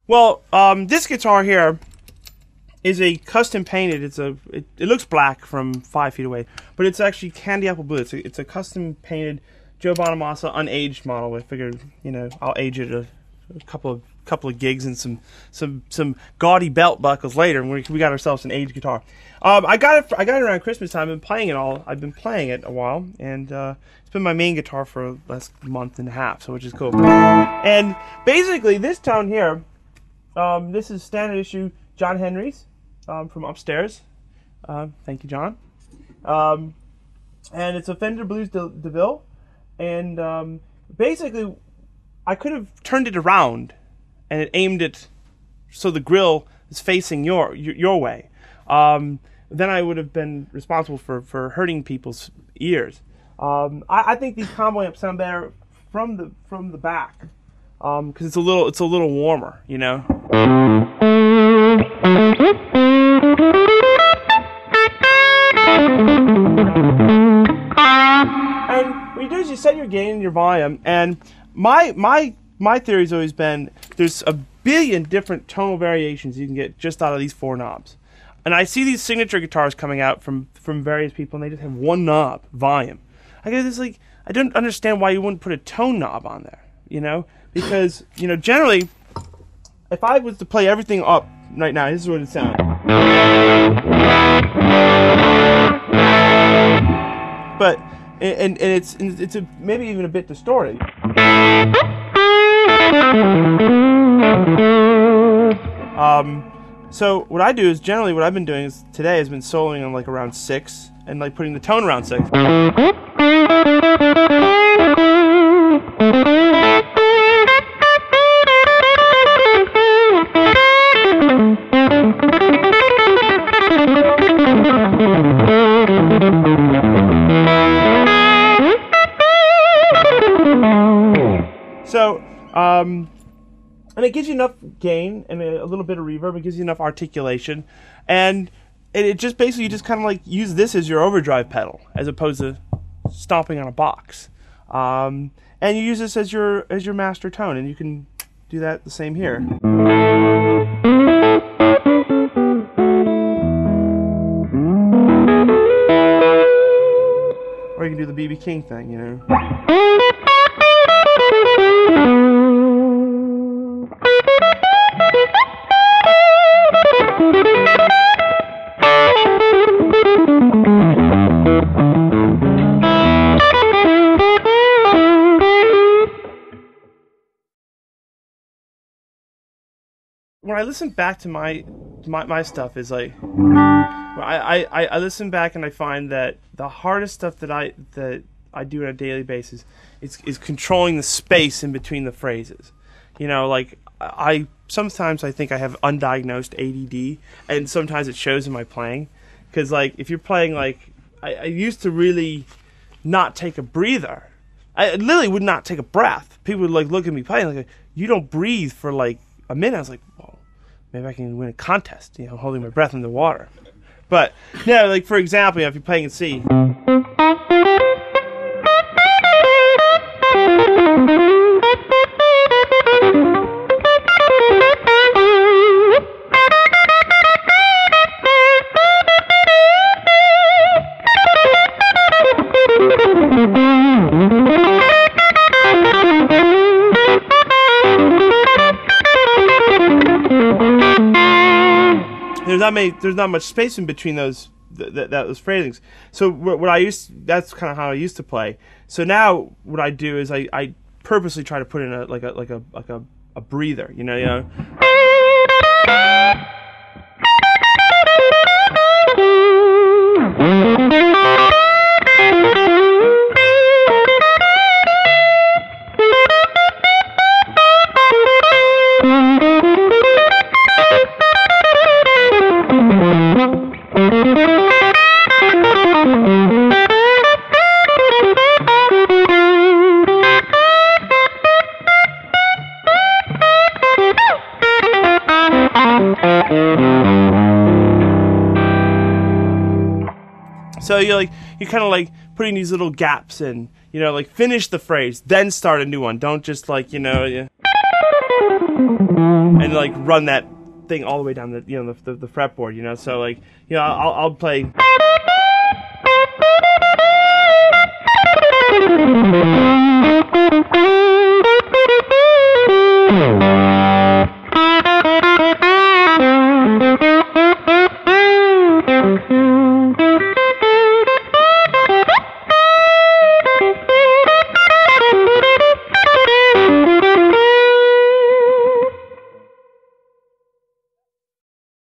Well, this guitar here is a custom painted. It looks black from 5 feet away, but it's actually candy apple blue. It's a custom painted Joe Bonamassa unaged model. I figured, I'll age it a couple of gigs and some gaudy belt buckles later, and we got ourselves an aged guitar. I got it around Christmas time. I've been playing it a while, and it's been my main guitar for the last month and a half, so which is cool. And basically, this tone here, this is standard issue John Henry's from upstairs. Thank you, John. And it's a Fender Blues DeVille, and basically, I could have turned it around and it aimed it so the grill is facing your way. Then I would have been responsible for hurting people's ears. I think these combo amps sound better from the back because it's a little warmer, And what you do is you set your gain and your volume, and my theory has always been there's a billion different tonal variations you can get just out of these 4 knobs. And I see these signature guitars coming out from various people, and they just have 1 knob, volume. I don't understand why you wouldn't put a tone knob on there, because, generally, if I was to play everything up right now, this is what it sounds. But, and it's maybe even a bit distorted. So what I do is generally what I've been doing is today has been soloing on like around 6 and like putting the tone around 6. So, and it gives you enough gain and a little bit of reverb. It gives you enough articulation, and it just basically you just kind of like use this as your overdrive pedal as opposed to stomping on a box. And you use this as your master tone, and you can do that the same here. Or you can do the B.B. King thing, When I listen back to my stuff is like I listen back and I find that the hardest stuff that I do on a daily basis is controlling the space in between the phrases. Like sometimes I think I have undiagnosed ADD, and sometimes it shows in my playing. Because like if you're playing like I used to really not take a breather. I literally would not take a breath. People would like look at me playing like, you don't breathe for like a minute. I was like, well, maybe I can win a contest, holding my breath in the water. But like for example, if you're playing in C. There's not much space in between those phrasings. So that's kind of how I used to play. So now what I do is I purposely try to put in a breather, So you're kind of like putting these little gaps in, like finish the phrase, then start a new one. Don't just like, and like run that thing all the way down the the fretboard, you know. So like, you know, I'll play.